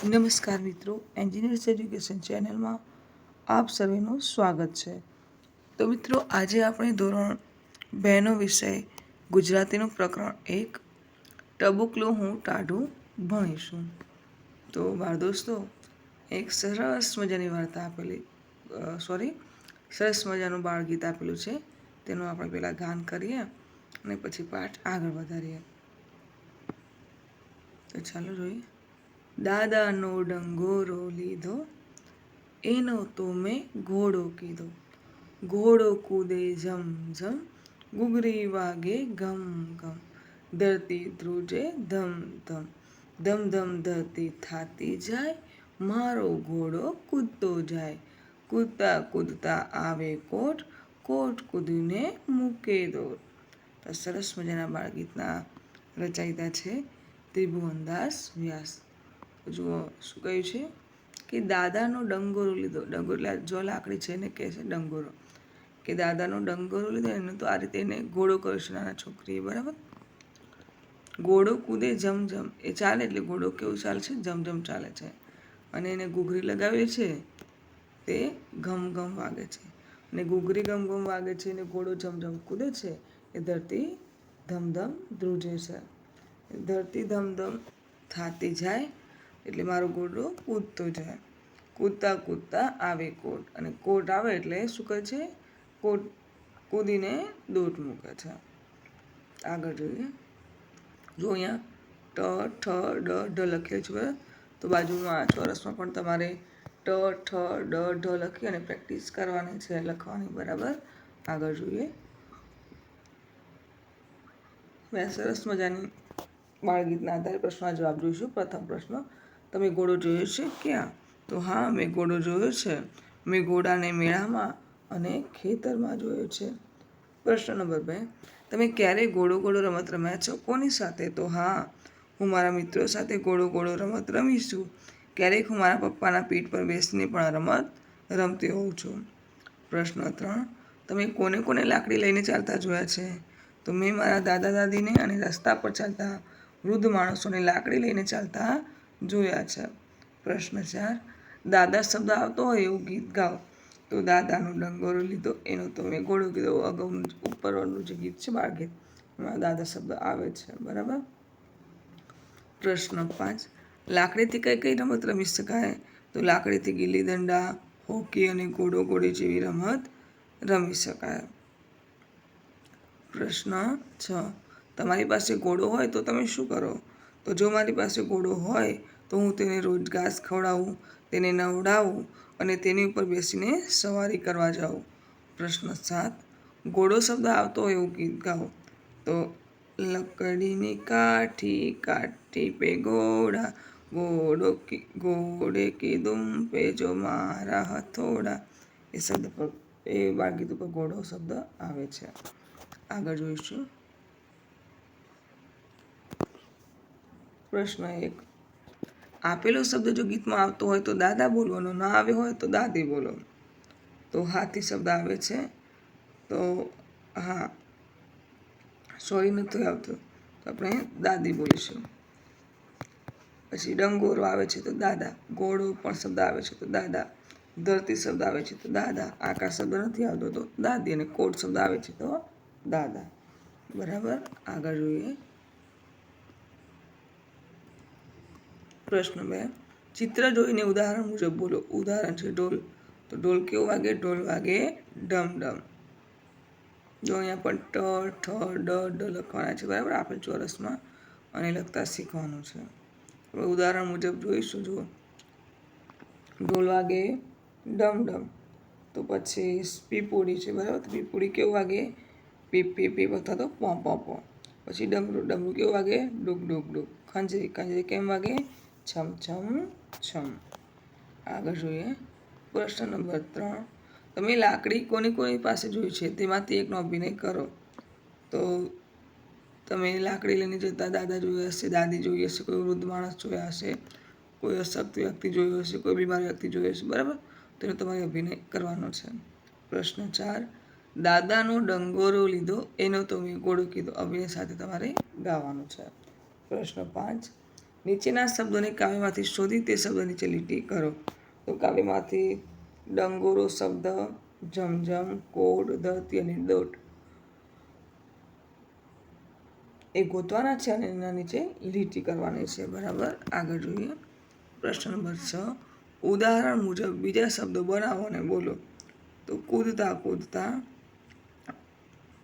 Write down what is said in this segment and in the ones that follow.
નમસ્કાર મિત્રો, engineers education ચેનલમાં આપ સર્વેનું સ્વાગત છે. તો મિત્રો, આજે આપણે ધોરણ 2નો વિષય ગુજરાતીનું પ્રકરણ 1 ટબુકલું હું ટાઢું ભણીશું. તો બાળ દોસ્તો, એક સરસ મજાની વાર્તા આપેલી સરસ મજાનું બાળગીત આપેલું છે. તેનું આપણે પહેલાં ગાન કરીએ અને પછી પાઠ આગળ વધારીએ. તો ચાલો જોઈએ. દાદાનો ડંગોરો લીધો, એનો તો મેં ઘોડો કીધો. ઘોડો કૂદે ઝમ ઝમ, ઘૂઘરી વાગે ઘમ ઘમ. ધરતી ધ્રુજે ધમ ધમ, ધમ ધમ ધરતી થાતી જાય. મારો ઘોડો કૂદતો જાય. કૂદતા કૂદતા આવે કોટ, કોટ કૂદીને મૂકે દોટ. તો સરસ મજાના બાળગીતના રચયિતા છે ત્રિભુવનદાસ વ્યાસ. જુઓ શું કહ્યું છે કે દાદાનો ડંગોરો લીધો. ડંગોરો એટલે જો લાકડી છે એને કહે છે ડંગોરો. કે દાદાનો ડંગોરો લીધો એને તો આ રીતે એને ઘોડો કર્યો છે નાના છોકરીએ, બરાબર. ઘોડો કૂદે જમજમ, એ ચાલે એટલે ઘોડો કેવું ચાલે છે? જમજમ ચાલે છે. અને એને ઘૂઘરી લગાવી છે તે ઘમ ઘમ વાગે છે. અને ઘૂઘરી ઘમ ઘમ વાગે છે અને ઘોડો જમજમ કૂદે છે એ ધરતી ધમધમ ધ્રુજે છે. ધરતી ધમધમ થાતી જાય એટલે મારો ઘોડો કૂદતો જાય. કૂદતા કૂદતા આવે કોટ, અને કોટ આવે એટલે શું કહે છે? કોટ કૂદીને દોટ મૂકે છે. આગળ જોઈએ. જો અહીંયા ટ ઠ ડ ઢ લખેલું છે, બરાબર. તો બાજુમાં ચોરસમાં પણ તમારે ટ ઠ ડ ઢ લખી અને પ્રેક્ટિસ કરવાની છે, લખવાની, બરાબર. આગળ જોઈએ. મેં સરસ મજાની બાળગીતના આધારે પ્રશ્નના જવાબ જોઈશું. પ્રથમ પ્રશ્ન, તમે ઘોડો જોયો છે ક્યાં? તો હા, મેં ઘોડો જોયો છે. મેં ઘોડાને મેળામાં અને ખેતરમાં જોયો છે. પ્રશ્ન નંબર 2, તમે ક્યારેય ઘોડો ઘોડો રમત રમ્યા છો? કોની સાથે? તો હા, હું મારા મિત્રો સાથે ઘોડો ઘોડો રમત રમી છું. ક્યારેક હું મારા પપ્પાના પીઠ પર બેસીને પણ રમત રમતી હોઉં છું. પ્રશ્ન 3, તમે કોને કોને લાકડી લઈને ચાલતા જોયા છે? તો મેં મારા દાદા દાદીને અને રસ્તા પર ચાલતા વૃદ્ધ માણસોને લાકડી લઈને ચાલતા જોયા છે. પ્રશ્ન 4, દાદા શબ્દ આવતો હોય એવું ગીત ગાઓ. તો દાદાનો ડંગોરો લીધો, એનો તો મેં ઘોડો કીધો. અગાઉનું ઉપરનું જે ગીત છે બાળગીત, એમાં દાદા શબ્દ આવે છે, બરાબર. પ્રશ્ન 5, લાકડીથી કઈ કઈ રમત રમી શકાય? તો લાકડીથી ગીલી દંડા, હોકી અને ઘોડો ઘોડી જેવી રમત રમી શકાય. પ્રશ્ન 6, તમારી પાસે ઘોડો હોય તો તમે શું કરો? તો જો મારી પાસે ઘોડો હોય તો હું તેને રોજ ઘાસ ખવડાવું, તેને નવડાવું અને તેની ઉપર બેસીને સવારી કરવા જાઉં. પ્રશ્ન 7, ઘોડો શબ્દ આવતો હોય એવું ગીત ગાઓ. તો લકડીની કાઠી કાઠી પે ઘોડા, ઘોડે કી દુમ પે જો મારા હથોડા. એ શબ્દ પર, એ બાળગીત ઉપર ઘોડો શબ્દ આવે છે. આગળ જોઈશું. પ્રશ્ન 1, આપેલો શબ્દ જો ગીતમાં આવતો હોય તો દાદા બોલવાનો, ના આવ્યો હોય તો દાદી બોલો. તો હાથી શબ્દ આવે છે, તો હા, સોરી નથી આવતો, તો આપણે દાદી બોલીશું. પછી ડંગોરો આવે છે તો દાદા, ઘોડો પણ શબ્દ આવે છે તો દાદા, ધરતી શબ્દ આવે છે તો દાદા, આકાશ શબ્દ નથી આવતો તો દાદી, અને કોટ શબ્દ આવે છે તો દાદા, બરાબર. આગળ જોઈએ. પ્રશ્ન 2, ચિત્ર જોઈને ઉદાહરણ મુજબ બોલો. ઉદાહરણ છે ઢોલ, તો ઢોલ કેવો વાગે? ઢોલ વાગે ડમ ડમ. જો અહીંયા પણ ટ ઠ ડ ઢ લખવાના છે, બરાબર. આપણે ચોરસમાં અને લખતા શીખવાનું છે. હવે ઉદાહરણ મુજબ જોઈશું. જુઓ, ઢોલ વાગે ડમ ડમ, તો પછી પીપુડી છે, બરાબર. તો પીપુડી કેવું વાગે? પીપ પીપ પીપ અથવા તો પો પો પો. પછી ડમરું, ડમરું કેવું વાગે? ડુક ડુક ડુક. ખંજરી, ખંજરી કેમ વાગે? છમ છમ છમ. આગળ જોઈએ. પ્રશ્ન નંબર 3, તમે લાકડી કોની કોની પાસે જોઈ છે તેમાંથી એકનો અભિનય કરો. તો તમે લાકડી લઈને જતા દાદા જોયા હશે, દાદી જોઈ હશે, કોઈ વૃદ્ધ માણસ જોયા હશે, કોઈ અશક્ત વ્યક્તિ જોયો હશે, કોઈ બીમાર વ્યક્તિ જોયો હશે, બરાબર. તેનો તમારે અભિનય કરવાનો છે. પ્રશ્ન 4, દાદાનો ડંગોરો લીધો, એનો તો મેં ઘોડો કીધો. અભિનય સાથે તમારે ગાવાનું છે. પ્રશ્ન 5, નીચેના શબ્દોને કાવ્યમાંથી શોધી તે શબ્દ નીચે લીટી કરો. તો કાવ્યમાંથી ડંગોરો શબ્દ, ઝમઝમ, કોડ, ધરતી અને દોટ એ ગોતવાના છે અને એના નીચે લીટી કરવાની છે. બરાબર, આગળ જોઈએ. પ્રશ્ન નંબર 6, ઉદાહરણ મુજબ બીજા શબ્દો બનાવો અને બોલો. તો કૂદતા કૂદતા,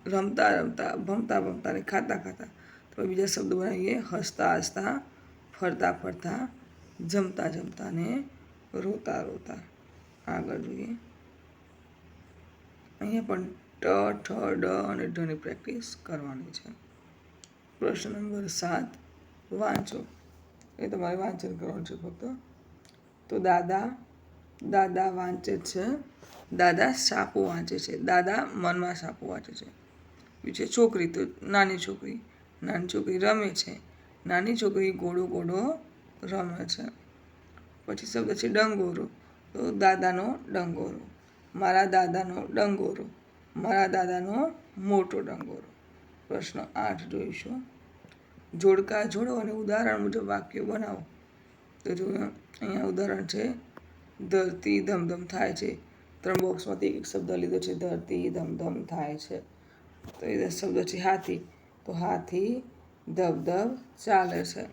રમતા રમતા, ભમતા ભમતા અને ખાતા ખાતા. તો બીજા શબ્દો બનાવીએ. હસતા હસતા, ફરતા ફરતા, જમતા જમતા અને રોતા રોતા. આગળ જોઈએ. અહીંયા પણ ટ, ઠ, ડ અને ઢની પ્રેક્ટિસ કરવાની છે. પ્રશ્ન નંબર 7, વાંચો. એ તમારે વાંચન કરવાનું છે ફક્ત. તો દાદા, દાદા વાંચે છે. દાદા સાપુ વાંચે છે. દાદા મનમાં સાપુ વાંચે છે. બીજું છે છોકરી, તો નાની છોકરી. નાની છોકરી રમે છે. નાની છોકરી ઘોડો ઘોડો રમે છે. પછી શબ્દ છે ડંગોરો. તો દાદાનો ડંગોરો. મારા દાદાનો ડંગોરો. મારા દાદાનો મોટો ડંગોરો. પ્રશ્ન 8 જોઈશું. જોડકા જોડો અને ઉદાહરણ મુજબ વાક્યો બનાવો. તો જો અહીંયા ઉદાહરણ છે, ધરતી ધમધમ થાય છે. 3 બોક્સમાંથી એક શબ્દ લીધો છે, ધરતી ધમધમ થાય છે. તો એ શબ્દ છે હાથી. તો હાથી ધબધબ ચાલે છે.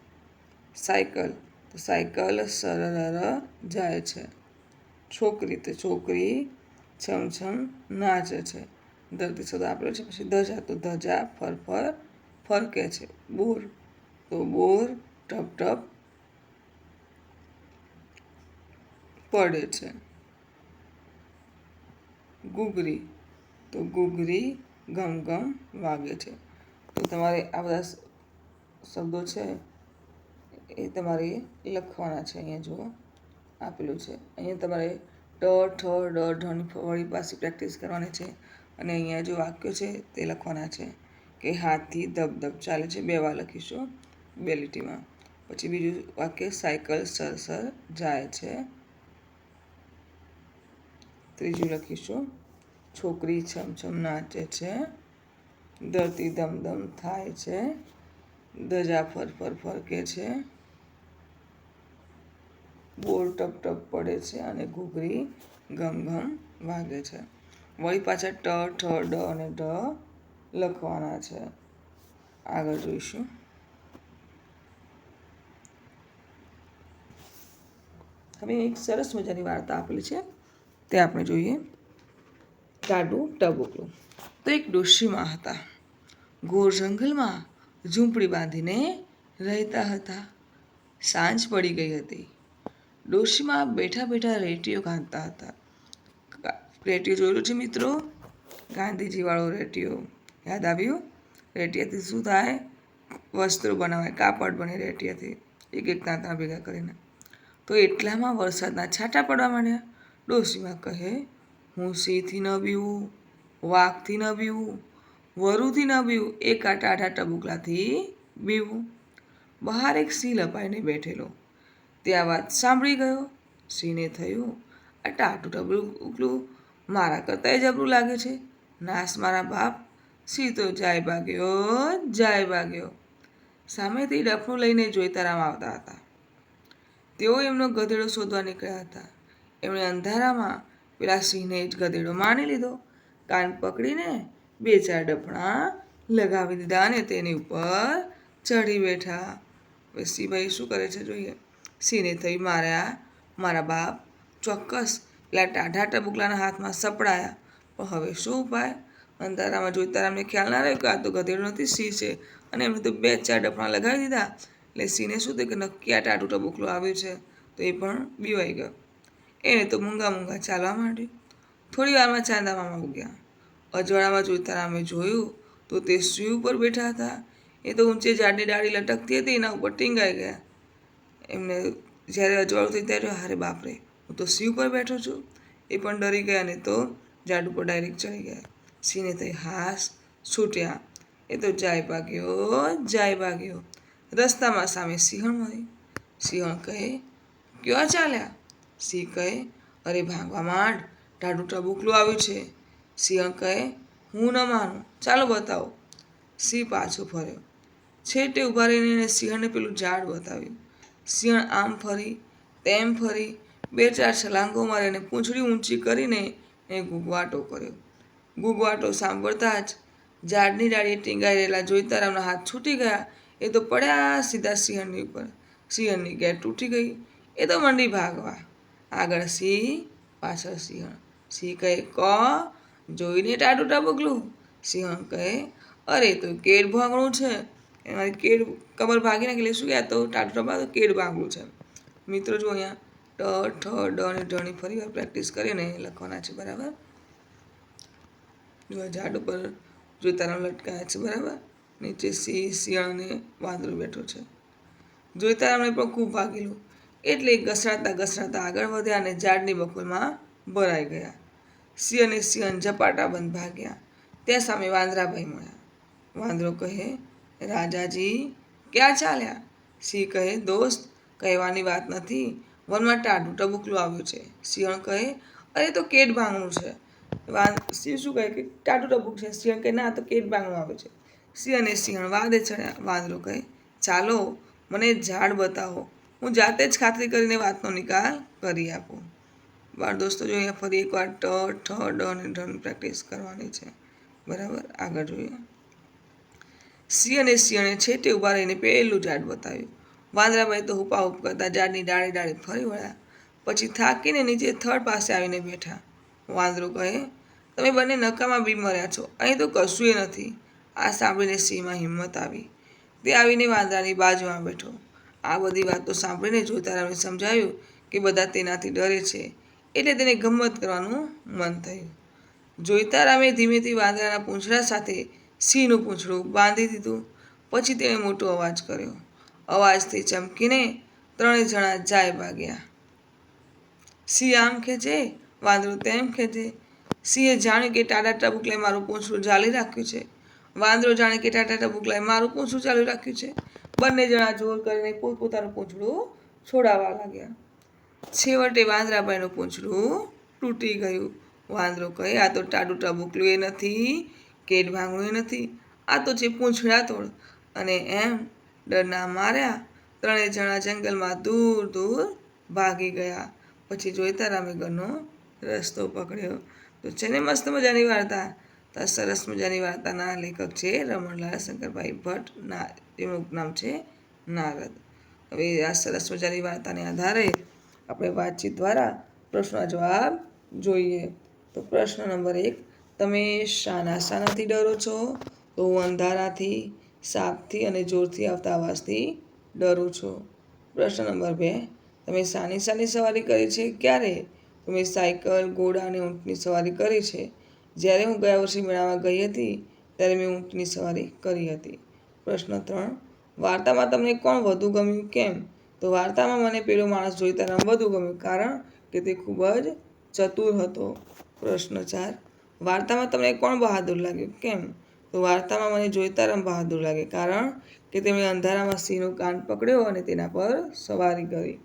સાયકલ, તો સાયકલ સરર જાય છે. છોકરી, તો છોકરી છમછમ નાચે છે. ધરતી શબ્દ આપેલો છે. પછી ધજા, તો ધજા ફરફર ફરકે છે. બોર, તો બોર ટપ ટપ પડે છે. ઘૂઘરી, તો ઘૂઘરી ઘમ ઘમ વાગે છે. તો તમારે આ બધા શબ્દો છે એ તમારે લખવાના છે. અહીંયા જુઓ આપેલું છે. અહીંયા તમારે ટ, ઠ, ડ, ઢની વળી પાછી પ્રેક્ટિસ કરવાની છે. અને અહીંયા જો વાક્યો છે તે લખવાના છે કે હાથી ધબધબ ચાલે છે. 2 વાર લખીશું, 2 લીટીમાં. પછી બીજું વાક્ય સાયકલ સરસર જાય છે. ત્રીજું લખીશું છોકરી છમછમ નાચે છે. ધરતી ધમધમ થાય છે. ધજા ફરફર ફરકે છે. બોર ટપ ટપ પડે છે અને ઘૂઘરી ઘમ ઘમ વાગે છે. વળી પાછા ટ, ઠ, ડ અને ઢ લખવાના છે. આગળ જોઈશું. હવે એક સરસ મજાની વાર્તા આપેલી છે, તે આપણે જોઈએ. ટાઢું ટબુકલું. તો એક ડોશીમાં હતા. ઘોર જંગલમાં ઝૂંપડી બાંધીને રહેતા હતા. સાંજ પડી ગઈ હતી. ડોશીમાં બેઠા બેઠા રેટીઓ ગાંધતા હતા. રેટીઓ જોયેલું છે મિત્રો? ગાંધીજીવાળો રેટીઓ યાદ આવ્યું? રેટીયાથી શું થાય? વસ્ત્રો બનાવાય, કાપડ બને રેટીયાથી, એક એક તાંતણા ભેગા કરીને. તો એટલામાં વરસાદના છાંટા પડવા માંડ્યા. ડોશીમાં કહે, હું સિંહથી ન બીવું, વાઘથી ન બીવું, વરુથી ન બીવું, એક આ ટાઢા ટબુકલાથી બીવું. બહાર એક સિંહ લપાઈને બેઠેલો. તે આ વાત સાંભળી ગયો. સિંહને થયું, આ ટાઢું ટબુકલું મારા કરતાંય જબરું લાગે છે. નાશ મારા બાપ. સિંહ તો જાય ભાગ્યો, જાય ભાગ્યો. સામેથી ડફણું લઈને જોઈતારામ આવતા હતા. તેઓ એમનો ગધેડો શોધવા નીકળ્યા હતા. એમણે અંધારામાં પેલા સિંહને જ ગધેડો માની લીધો. કાન પકડીને 2-4 ડફણા લગાવી દીધા અને તેની ઉપર ચઢી બેઠા. હવે સિંહભાઈ શું કરે છે જોઈએ. સિંહને થઈ, મારા બાપ ચોક્કસ પેલા ટાઢા ટબુકલાના હાથમાં સપડાયા. પણ હવે શું ઉપાય? અંધારામાં જોઈતારામને ખ્યાલ ના રહ્યો કે આ તો ગધેડો નથી, સિંહ છે. અને એમણે તો 2-4 ડફણા લગાવી દીધા. એટલે સિંહને શું થયું કે નક્કી આ ટાઢું ટબુકલું આવ્યું છે. તો એ પણ બીવાઈ ગયો. એને તો મૂંગા મૂંગા ચાલવા માંડ્યું. થોડી વારમાં ચાંદા મામા ઉગ્યા. અજવાળામાં જોઈતારામે જોયું તો તે સિંહ ઉપર બેઠા હતા. એ તો ઊંચે ઝાડની ડાળી લટકતી હતી, એના ઉપર ટીંગાઈ ગયા. એમને જ્યારે અજવાળું થઈ ત્યારે હારે બાપરે, હું તો સિંહ ઉપર બેઠો છું. એ પણ ડરી ગયા અને તો ઝાડ ઉપર ડાયરેક્ટ ચડી ગયા. સિંહને થઈ હાશ છૂટ્યા. એ તો જાય ભાગ્યો. રસ્તામાં સામે સિંહણ મળી. સિંહણ કહે, ક્યાં ચાલ્યા? સિંહ કહે, અરે ભાગવા માંડ, ટાઢું ટબુકલું આવ્યું છે. સિંહણ કહે, હું ન માનું, ચાલો બતાવો. સિંહ પાછો ફર્યો. છેટે ઊભા રહીને એને સિંહણને પેલું ઝાડ બતાવ્યું. સિંહણ આમ ફરી તેમ ફરી 2-4 છલાંગો મારી અને પૂંછડી ઊંચી કરીને એ ગુગવાટો કર્યો. ગુગવાટો સાંભળતા જ ઝાડની ડાળીએ ટીંગાઈ રહેલા જોઈતારામના હાથ છૂટી ગયા. એ તો પડ્યા સીધા સિંહણની ઉપર. સિંહણની ગેર તૂટી ગઈ. એ તો મંડી ભાગવા. આગળ સિંહ, પાછળ સિંહણ. સિંહ કહે, ક જોઈને ટાટું ટબુકલું. સિંહણ કહે, અરે તો કેડ ભાંગણું છે. એમાં કેડ કમર ભાગી નાખી એટલે શું કે આ તો ટાટું ટબા તો કેડ ભાંગલું છે. મિત્રો જો અહીંયા ટ, ઠ, ડ અને ઢની ફરી વાર પ્રેક્ટિસ કરીને લખવાના છે. બરાબર. જો ઝાડ ઉપર જોઈતારામ લટકાયા છે. બરાબર. નીચે સિંહ, સિંહણ અને વાંદરો બેઠો છે. જોઈતારામને પણ ખૂબ ભાગેલું એટલે ઘસડાતા ઘસડાતા આગળ વધ્યા અને ઝાડની બખોલમાં ભરાઈ ગયા. સિંહ અને સિંહણ ઝપાટાબંધ ભાગ્યા. ત્યાં સામે વાંદરાભાઈ મળ્યા. વાંદરો કહે, રાજાજી ક્યાં ચાલ્યા? સિંહ કહે, દોસ્ત કહેવાની વાત નથી, વનમાં ટાઢું ટબુકલું આવ્યું છે. સિંહણ કહે, અરે તો કેડ ભાંગણું છે. સિંહ શું કહે કે ટાઢું ટબુક છે. સિંહણ કહે, ના તો કેડ ભાંગણું આવે છે. સિંહ અને સિંહણ વાદે ચડ્યા. વાંદરો કહે, ચાલો મને ઝાડ બતાવો, હું જાતે જ ખાતરી કરીને વાતનો નિકાલ કરી આપું. બાળ દોસ્તો જો અહીંયા ફરી એકવાર ટ, ઠ, ડ અને ઢની પ્રેક્ટિસ કરવાની છે. બરાબર. આગળ જોઈએ. સિંહ અને સિંહણે છેટે ઊભા રહીને પહેલું ઝાડ બતાવ્યું. વાંદરાભાઈ તો હુપાહુપ કરતા ઝાડની ડાળે ડાળે ફરી વળ્યા. પછી થાકીને નીચે થડ પાસે આવીને બેઠા. વાંદરો કહે, તમે બંને નકામા બી મર્યા છો, અહીં તો કશુંય નથી. આ સાંભળીને સિંહમાં હિંમત આવી. તે આવીને વાંદરાની બાજુમાં બેઠો. આ બધી વાતો સાંભળીને જોઈતારામને સમજાયું કે બધા તેનાથી ડરે છે, એટલે તેને ગમ્મત કરવાનું મન થયું. જોઈતારામે ધીમેથી વાંદરાના પૂંછડા સાથે સિંહનું પૂંછડું બાંધી દીધું. પછી તેણે મોટો અવાજ કર્યો. અવાજથી ચમકીને 3 જણા જાય ભાગ્યા. સિંહ આમ ખેંચે, વાંદરો તેમ ખેંચે. સિંહે જાણ્યું કે ટાટા ટબુકલાએ મારું પૂંછડું ઝાલી રાખ્યું છે. વાંદરો જાણે કે ટાટા ટબુકલાએ મારું પૂંછડું ઝાલી રાખ્યું છે. બંને જણા જોર કરીને પોતપોતાનું પૂંછડું છોડાવવા લાગ્યા. છેવટે વાંદરાભાઈનું પૂંછડું તૂટી ગયું. વાંદરો કહે, આ તો ટાઢું ટબુકલું એ નથી, કેડ ભાંગણું એ નથી, આ તો છે પૂંછડા તોડ. અને એમ ડરના માર્યા 3 જણા જંગલમાં દૂર દૂર ભાગી ગયા. પછી જોઈતારામે ઘરનો રસ્તો પકડ્યો. તો છે ને મસ્ત મજાની વાર્તા. તો સરસ મજાની વાર્તાના લેખક છે રમણલાલ શંકરભાઈ ભટ્ટ, જેનું નામ છે નારદ. હવે આ સરસ મજાની વાર્તાને આધારે આપણે વાતચીત દ્વારા પ્રશ્નના જવાબ જોઈએ. તો પ્રશ્ન નંબર 1, તમે શાનાથી ડરો છો? તો હું અંધારાથી, સાપથી અને જોરથી આવતા અવાજથી ડરું છું. પ્રશ્ન નંબર 2, તમે શાની સવારી કરી છે? ક્યારે? તો મેં સાયકલ, ઘોડા અને ઊંટની સવારી કરી છે. જ્યારે હું ગયા વર્ષે મેળામાં ગઈ હતી ત્યારે મેં ઊંટની સવારી કરી હતી. પ્રશ્ન 3, વાર્તામાં તમને કોણ વધુ ગમ્યું? કેમ? તો વાર્તામાં મને પેલો માણસ જોઈતારામ વધુ ગમ્યો, કારણ કે તે ખૂબ જ ચતુર હતો. પ્રશ્ન 4, વાર્તામાં તમને કોણ બહાદુર લાગ્યું? કેમ? તો વાર્તામાં મને જોઈતારામ બહાદુર લાગે, કારણ કે તેમણે અંધારામાં સિંહનો કાન પકડ્યો અને તેના પર સવારી કરી.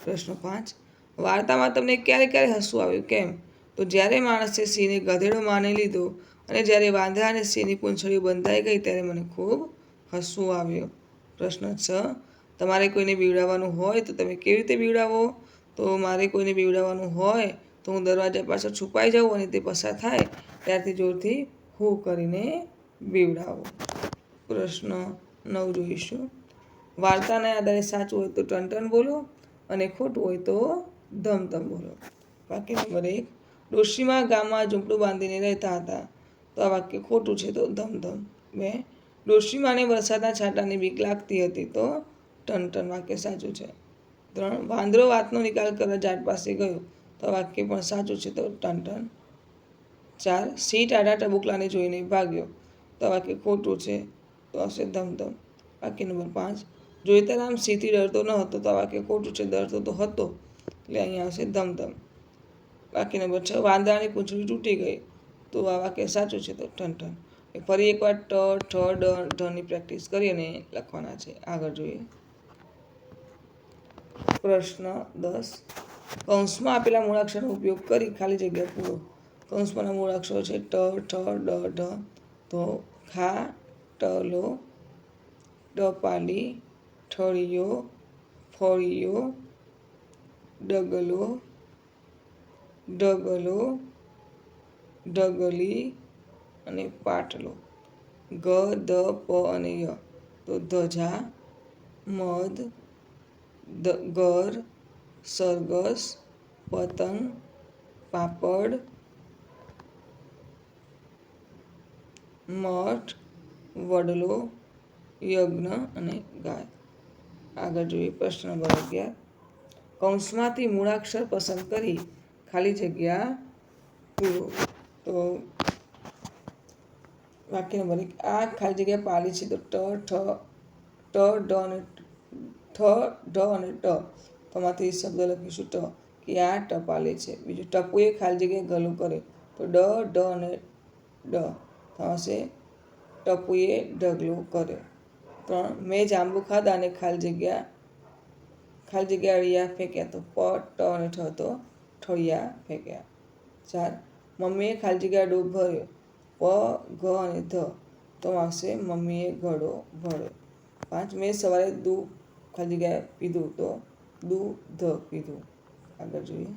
પ્રશ્ન 5, વાર્તામાં તમને ક્યારે ક્યારે હસવું આવ્યું? કેમ? તો જ્યારે માણસે સિંહને ગધેડો માની લીધો અને જ્યારે વાંદરા અને સિંહની પૂંછડીઓ બંધાઈ ગઈ ત્યારે મને ખૂબ હસવું આવ્યું. પ્રશ્ન 6, તમારે કોઈને બીવડાવવાનું હોય તો તમે કેવી રીતે બીવડાવો? તો મારે કોઈને બીવડાવવાનું હોય તો હું દરવાજા પાછળ છુપાઈ જાઉં અને તે પસાર થાય ત્યારથી જોરથી હું કરીને બીવડાવું. પ્રશ્ન 9 જોઈશું. વાર્તાના આધારે સાચું હોય તો ટન બોલો અને ખોટું હોય તો ધમ બોલો. વાક્ય નંબર 1, ડોશીમા ગામમાં ઝૂંપડું બાંધીને રહેતા હતા. તો આ વાક્ય ખોટું છે, તો ધમ. 2, ડોશીમાને વરસાદના છાંટાની બીક લાગતી હતી. તો ટન વાક્ય સાચું છે. 3, વાંદરો વાતનો નિકાલ કરવા ઝાડ પાસે ગયો. તો આ વાક્ય પણ સાચું છે, તો ટન. 4, સિંહ ટાઢા ટબુકલાને જોઈને ભાગ્યો. તો આ વાક્ય ખોટું છે, તો આવશે ધમ. વાક્ય નંબર 5, જોઈતારામ સિંહથી ડરતો ન હતો. તો આ વાક્ય ખોટું છે, ડરતો તો હતો, એટલે અહીંયા આવશે ધમ. વાક્ય નંબર 6, વાંદરાની પૂંછડી તૂટી ગઈ. તો આ વાક્ય સાચું છે, તો ટન. ફરી એકવાર ટ, ઠ, ડ, ઢની પ્રેક્ટિસ કરી અને લખવાના છે. આગળ જોઈએ. પ્રશ્ન 10, કૌંસમાં આપેલા મૂળાક્ષરનો ઉપયોગ કરી ખાલી જગ્યા પૂરો. કૌંસમાંના મૂળાક્ષરો છે ટ, ઠ, ડ, ઢ. તો ખા, ટલો, ટપાલી, ઠળિયો, ફળિયો, ડગલો, ઢગલો, ઢગલી અને પાટલો. ગ, દ, પ અને ય. તો ધજા, મધ, ઘર, સરઘસ, પતંગ, પાપડ, મઠ, વડલો, યજ્ઞ અને ગાય. આગળ જોઈએ પ્રશ્ન નંબર 11. કૌંસમાંથી મૂળાક્ષર પસંદ કરી ખાલી જગ્યા પૂરો. તો વાક્ય નંબર 1. આ ખાલી જગ્યા પાલી છે. તો ટ, ઢ અને ટ. તો આમાંથી શબ્દ લખીશું ટ, કે આ ટપાલી છે. બીજું, ટપુએ ખાલી જગ્યા ગલું કરે. તો ડ અને ડ. તો આવશે ટપુએ ઢગલું કરે. 3. મેં જાંબુ ખાધા અને ખાલી જગ્યા અળિયા ફેંક્યા. તો પ, ટ અને ઠ. તો ઠળિયા ફેંક્યા. 4. મમ્મીએ ખાલી જગ્યા ડૂબ ભર્યો. પ, ઘ અને ધ. તો આવશે મમ્મીએ ઘડો ભર્યો. 5. મેં સવારે ખાલી જગ્યા પીધું. તો દૂધ પીધું. આગળ જોઈએ.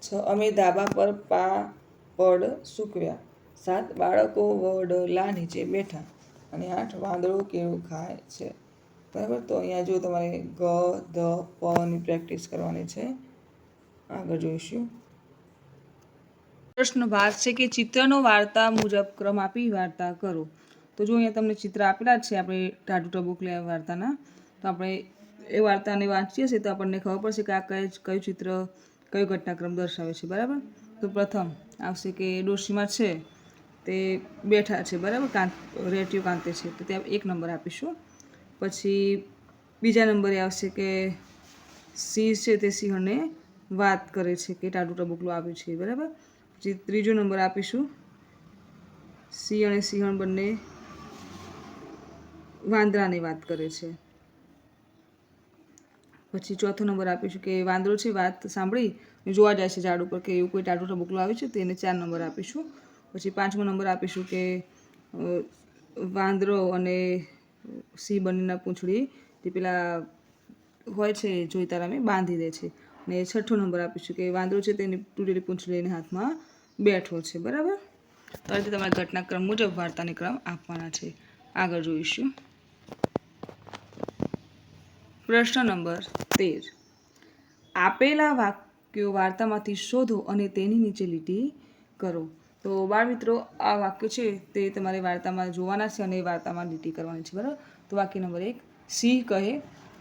6. અમે ધાબા પર પાપડ સૂકવ્યા. 7. બાળકો વડલા નીચે બેઠા. અને 8. વાંદરો કેળું ખાય છે. બરાબર. તો અહીંયા જો તમારે ગ, ધ, પ ની પ્રેક્ટિસ કરવાની છે. આગળ જોઈશું. પ્રશ્ન 12 છે કે ચિત્રનો વાર્તા મુજબ ક્રમ આપી વાર્તા કરો. તો જો અહીંયા તમને ચિત્ર આપેલા છે આપણે ટાઢું ટબુકલે વાર્તાના. તો આપણે એ વાર્તાને વાંચીએ છીએ તો આપણને ખબર પડશે કે આ કયું ચિત્ર કયો ઘટનાક્રમ દર્શાવે છે. બરાબર. તો પ્રથમ આવશે કે ડોશીમાં છે તે બેઠા છે. બરાબર. રેટીઓ કાંતે છે. તો ત્યાં 1 નંબર આપીશું. પછી બીજા નંબરે આવશે કે સિંહ છે તે સિંહણને વાત કરે છે કે ટાઢું ટબુકલું આવ્યું છે. બરાબર. પછી ત્રીજો નંબર આપીશું સિંહ અને સિંહણ બંને વાંદરાની વાત કરે છે. પછી ચોથો નંબર આપીશું કે વાંદરો છે વાત સાંભળી જોવા જાય છે ઝાડ ઉપર કે એવું કોઈ ટાઢું ટબુકલું આવ્યું છે. તેને 4 નંબર આપીશું. પછી 5મો નંબર આપીશું કે વાંદરો અને સિંહ બંનેના પૂંછડી તે પેલા હોય છે જોઈતારામે બાંધી દે છે. અને 6ઠ્ઠો નંબર આપીશું કે વાંદરો છે તેની તૂટેલી પૂંછડી લઈને હાથમાં બેઠો છે. બરાબર. તો આ રીતે તમારે ઘટનાક્રમ મુજબ વાર્તાને ક્રમ આપવાના છે. આગળ જોઈશું. પ્રશ્ન નંબર 13. આપેલા વાક્યો વાર્તામાંથી શોધો અને તેની નીચે લીટી કરો. તો બાળ મિત્રો આ વાક્યો છે તે તમારે વાર્તામાં જોવાના છે અને વાર્તામાં લીટી કરવાની છે. બરાબર. તો વાક્ય નંબર 1. સિંહ કહે,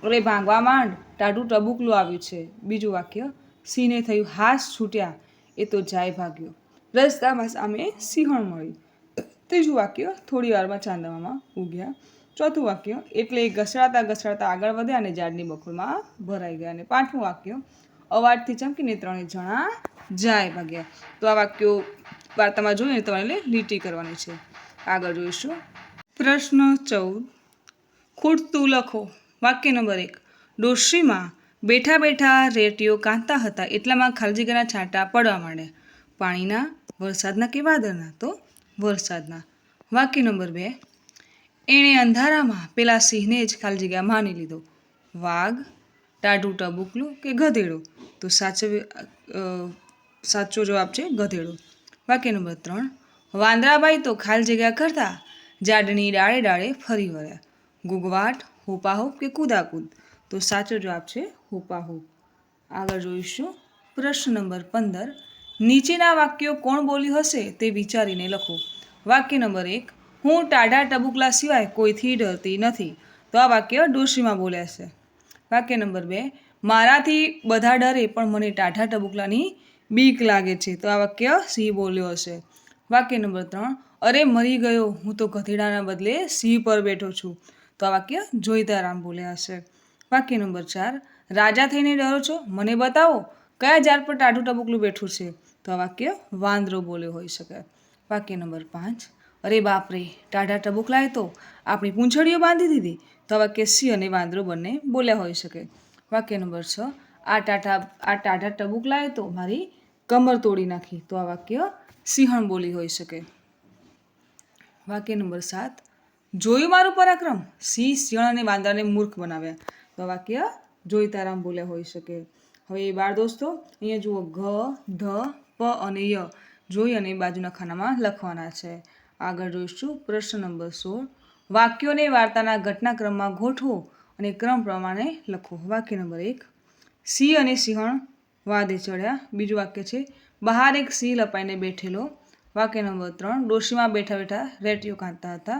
અરે ભાંગવા માંડ, ટાઢું ટબુકલું આવ્યું છે. બીજું વાક્ય, સિંહને થયું હાશ છૂટ્યા, એ તો જાય ભાગ્યો. રસ્તામાં સામે સિંહણ મળી. ત્રીજું વાક્ય, થોડી વારમાં ચાંદવામાં ઉગ્યા. ચોથું વાક્ય, એટલે ઘસડાતા આગળ વધ્યા અને ઝાડની બખોલમાં ભરાઈ ગયા. અને 5મું વાક્ય, અવાજથી ચમકીને 3 જણા જાય ભાગ્યા. તો આ વાક્યો વાર્તામાં જોઈને તમારે લીટી કરવાની છે. આગળ જોઈશું. પ્રશ્ન 14. ખૂટતું લખો. વાક્ય નંબર 1. ડોશીમાં બેઠા બેઠા રેટીઓ કાંતા હતા એટલામાં ખાલી જગ્યાના છાંટા પડવા માંડ્યા. પાણીના, વરસાદના કે વાદળના? તો વરસાદના. વાક્ય નંબર 2. એણે અંધારામાં પેલા સિંહને જ ખાલી જગ્યા માની લીધો. વાઘ, ટાઢું ટબુકલું કે ગધેડો? તો સાચો જવાબ છે ગધેડો. વાક્ય નંબર 3. વાંદરાબાઈ તો ખાલી જગ્યા કરતા ઝાડની ડાળે ડાળે ફરી વળ્યા. ગુગવાટ, હોપાહોપ કે કૂદાકૂદ? તો સાચો જવાબ છે હોપાહોપ. આગળ જોઈશું. પ્રશ્ન નંબર 15. નીચેના વાક્યો કોણ બોલ્યું હશે તે વિચારીને લખો. વાક્ય નંબર 1. હું ટાઢા ટબુકલા સિવાય કોઈથી ડરતી નથી. તો આ વાક્ય ડોશીમાં બોલ્યા છે. વાક્ય નંબર 2. મારાથી બધા ડરે પણ મને ટાઢા ટબુકલાની બીક લાગે છે. તો આ વાક્ય સિંહ બોલ્યો હશે. વાક્ય નંબર 3. અરે મરી ગયો, હું તો ગધેડાના બદલે સિંહ પર બેઠો છું. તો આ વાક્ય જોઈતારામ બોલ્યા હશે. વાક્ય નંબર 4. રાજા થઈને ડરો છો? મને બતાવો કયા ઝાડ પર ટાઢું ટબુકલું બેઠું છે? તો આ વાક્ય વાંદરો બોલ્યો હોઈ શકે. વાક્ય નંબર 5. અરે બાપરે, ટાઢા ટબુકલાએ તો આપણી પૂંછડીઓ બાંધી દીધી. તો આ વાક્ય સિંહ અને વાંદરો બંને બોલ્યા હોઈ શકે. વાક્ય નંબર 6. આ ટાઢા ટબુકલાએ તો મારી કમર તોડી નાખી. તો આ વાક્ય સિંહણ બોલી હોઈ શકે. વાક્ય નંબર 7. જોયું મારું પરાક્રમ, સિંહ, સિંહણ અને વાંદરાને મૂર્ખ બનાવ્યા. તો આ વાક્ય જોઈતારામ બોલ્યા હોઈ શકે. હવે બાળ દોસ્તો અહીંયા જુઓ ઘ, ધ, પ અને ય જોઈ અને બાજુના ખાનામાં લખવાના છે. આગળ જોઈશું પ્રશ્ન નંબર 16. વાક્યોને વાર્તાના ઘટનાક્રમમાં ગોઠવો અને ક્રમ પ્રમાણે લખો. વાક્ય નંબર 1. સિંહ અને સિંહણ વાદે ચડ્યા. બીજું વાક્ય છે બહાર એક સિંહ લપાઈને બેઠેલો. વાક્ય નંબર 3. ડોશીમાં બેઠા બેઠા રેટીઓ કાંતતા હતા.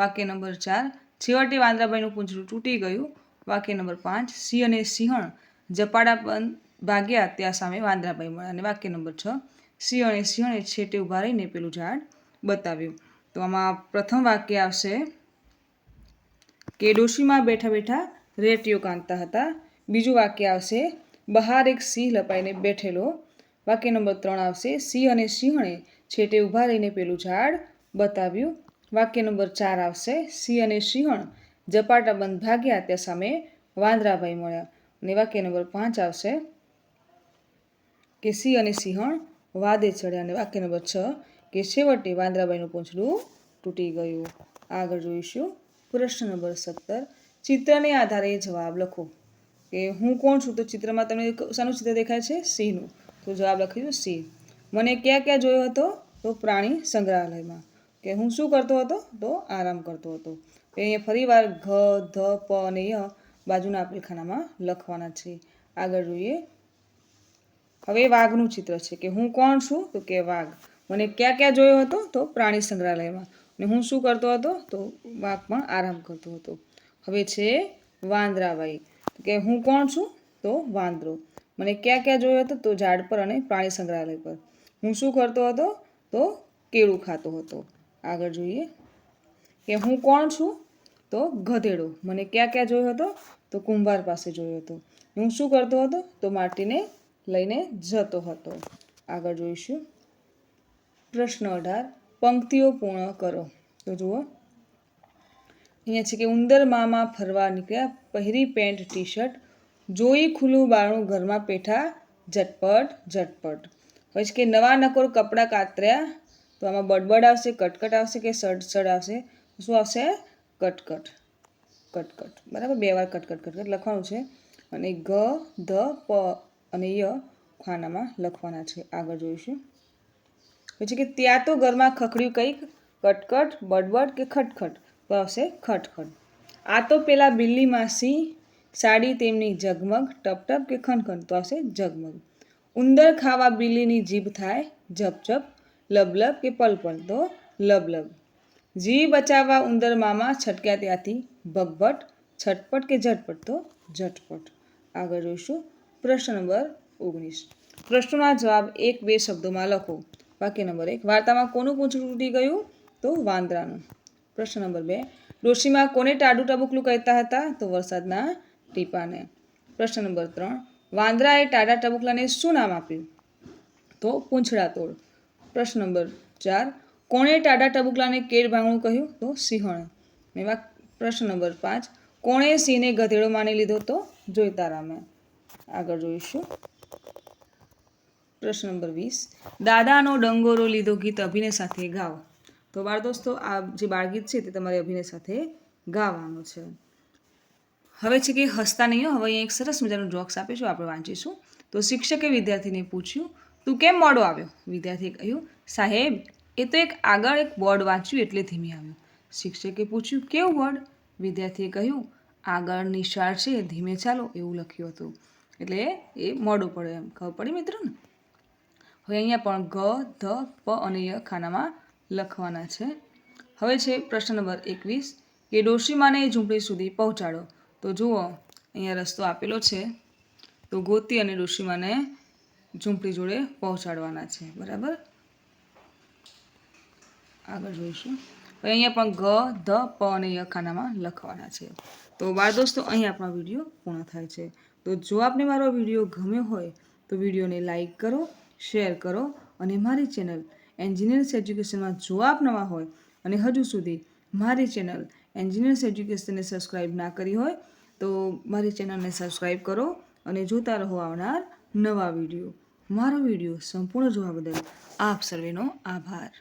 વાક્ય નંબર 4. છેવટે વાંદરાભાઈનું પૂંછડું તૂટી ગયું. વાક્ય નંબર 5. સિંહ અને સિંહણ ઝપાટા બંધ ભાગ્યા ત્યાં સામે વાંદરાભાઈ મળ્યા. અને વાક્ય નંબર 6. સિંહ અને સિંહણે છેટે ઊભા રહીને પેલું ઝાડ બતાવ્યું. તો આમાં પ્રથમ વાક્ય આવશે કે ડોશીમાં બેઠા બેઠા રેટીઓ કાંતતા હતા. બીજું વાક્ય આવશે બહાર એક સિંહ લપાઈને બેઠેલો. વાક્ય નંબર 3 આવશે સિંહ અને સિંહણે છેટે ઊભા રહીને પેલું ઝાડ બતાવ્યું. વાક્ય નંબર 4 આવશે સિંહ અને સિંહણ ઝપાટા બંધ ભાગ્યા ત્યાં સામે વાંદરાભાઈ મળ્યા. અને વાક્ય નંબર 5 આવશે કે સિંહ અને સિંહણ વાદે ચડ્યા. અને વાક્ય નંબર 6 કે છેવટે વાંદરાભાઈનું પૂંછડું તૂટી ગયું. આગળ જોઈશું પ્રશ્ન નંબર 17. ચિત્રને આધારે જવાબ લખો. કે હું કોણ છું? તો ચિત્રમાં તમને શાનું ચિત્ર દેખાય છે? સિંહનું. તો જવાબ લખીશું સિંહ. મને ક્યાં ક્યાં જોયો હતો? તો પ્રાણી સંગ્રહાલયમાં. કે હું શું કરતો હતો? તો આરામ કરતો હતો. તો અહીંયા ફરીવાર ઘ, ધ, પ અને ય બાજુના આપેલ ખાનામાં લખવાના છે. આગળ જોઈએ. હવે વાઘનું ચિત્ર છે કે હું કોણ છું? તો કે વાઘ. મને ક્યાં ક્યાં જોયો હતો? તો પ્રાણી સંગ્રહાલયમાં. અને હું શું કરતો હતો? તો વાઘ પણ આરામ કરતો હતો. હવે છે વાંદરાભાઈ. કે હું કોણ છું? તો વાંદરો. મને ક્યાં ક્યાં જોયો હતો? તો ઝાડ પર અને પ્રાણી સંગ્રહાલય પર. હું શું કરતો હતો? તો કેળું ખાતો હતો. આગળ જોઈએ કે હું કોણ છું? તો ગધેડો. મને ક્યાં ક્યાં જોયો હતો? તો કુંભાર પાસે જોયો હતો. હું શું કરતો હતો? તો માટીને લઈને જતો હતો. આગળ જોઈશું પ્રશ્ન 18. પંક્તિઓ પૂર્ણ કરો. તો જુઓ અહીંયા છે કે ઉંદર મામા ફરવા નીકળ્યા, પહેરી પેન્ટ ટી શર્ટ, જોઈ ખુલ્લું બારણું ઘરમાં પેઠા ઝટપટ ઝટપટ. હવે છે કે નવા નકોર કપડાં કાતર્યા. તો આમાં બડબડ આવશે, કટકટ આવશે કે સડસડ આવશે? શું આવશે? કટકટ. કટકટ. બરાબર, 2 વાર કટકટ કટકટ લખવાનું છે. અને ગ, ધ, પ અને ય ખાનામાં લખવાના છે. આગળ જોઈશું પછી કે ત્યાં તો ઘરમાં ખખડ્યું કંઈક, કટકટ, બડબડ કે ખટખટ? તો આવશે ખટખટ. આ તો પેલા બિલ્લી માસી, સાડી તેમની ઝગમગ, ટપટપ કે ખનખન? તો આવશે ઝગમગ. ઉંદર ખાવા બિલ્લીની જીભ થાય ઝપઝપ, લબલબ કે પલપલ? તો લબલબ. જીભ બચાવવા ઉંદર મામા છટક્યા ત્યાંથી ભગભટ, છટપટ કે ઝટપટ? તો ઝટપટ. આગળ જોઈશું પ્રશ્ન નંબર 19. પ્રશ્નોના જવાબ 1-2 શબ્દોમાં લખો. વાક્ય નંબર 1. વાર્તામાં કોનું પૂંછડું તૂટી ગયું? તો વાંદરાનું. પ્રશ્ન નંબર 2. ડોશીમાં કોને ટાઢું ટબુકલું કહેતા હતા? તો વરસાદના ટીપાને. પ્રશ્ન નંબર 3. વાંદરાએ ટાઢા ટબુકલાને શું નામ આપ્યું? તો પૂંછડા તોડ. પ્રશ્ન નંબર 4. કોણે ટાઢા ટબુકલાને કેળ ભાંગણું કહ્યું? તો સિંહણે. પ્રશ્ન નંબર 5. કોણે સિંહને ગધેડો માની લીધો? તો જોઈતારામે. આગળ જોઈશું પ્રશ્ન નંબર 20. દાદાનો ડંગોરો લીધો ગીત અભિનય સાથે ગાઓ. તો બાળ દોસ્તો આ જે બાળગીત છે તે તમારે અભિનય સાથે ગાવાનું છે. હવે છે કે હસતા નહીં હો. હવે અહીંયા એક સરસ મજાનું જોક્સ આપીશું, આપણે વાંચીશું. તો શિક્ષકે વિદ્યાર્થીને પૂછ્યું, તું કેમ મોડો આવ્યો? વિદ્યાર્થીએ કહ્યું, સાહેબ એ તો આગળ એક બોર્ડ વાંચ્યું એટલે ધીમે આવ્યો. શિક્ષકે પૂછ્યું, કેવું બોર્ડ? વિદ્યાર્થીએ કહ્યું, આગળ નિશાળ છે, ધીમે ચાલો એવું લખ્યું હતું. એટલે એ મોડું પડે એમ. ખબર પડી મિત્રો ને? હવે અહીંયા પણ ગ, ધ, પ અને ય ખાનામાં લખવાના છે. હવે છે પ્રશ્ન નંબર 21 કે ડોશીમાને ઝૂંપડી સુધી પહોંચાડો. તો જુઓ અહીંયા રસ્તો આપેલો છે, તો ગોતી અને ડોશીમાને ઝૂંપડી જોડે પહોંચાડવાના છે. બરાબર, આગળ જોઈશું. હવે અહીંયા પણ ગ, ધ, પ અને ય ખાનામાં લખવાના છે. તો બાળ દોસ્તો અહીં આપણો વિડીયો પૂર્ણ થાય છે. તો જો આપને મારો વિડીયો ગમ્યો હોય તો વિડીયોને લાઈક કરો, શેર કરો અને મારી ચેનલ એન્જિનિયર્સ એજ્યુકેશનમાં જો આપ નવા હોય અને હજુ સુધી મારી ચેનલ એન્જિનિયર્સ એજ્યુકેશનને સબસ્ક્રાઈબ ના કરી હોય તો મારી ચેનલને સબસ્ક્રાઈબ કરો અને જોતા રહો આવનાર નવા વિડીયો. મારો વિડીયો સંપૂર્ણ જોવા બદલ આપ સર્વેનો આભાર.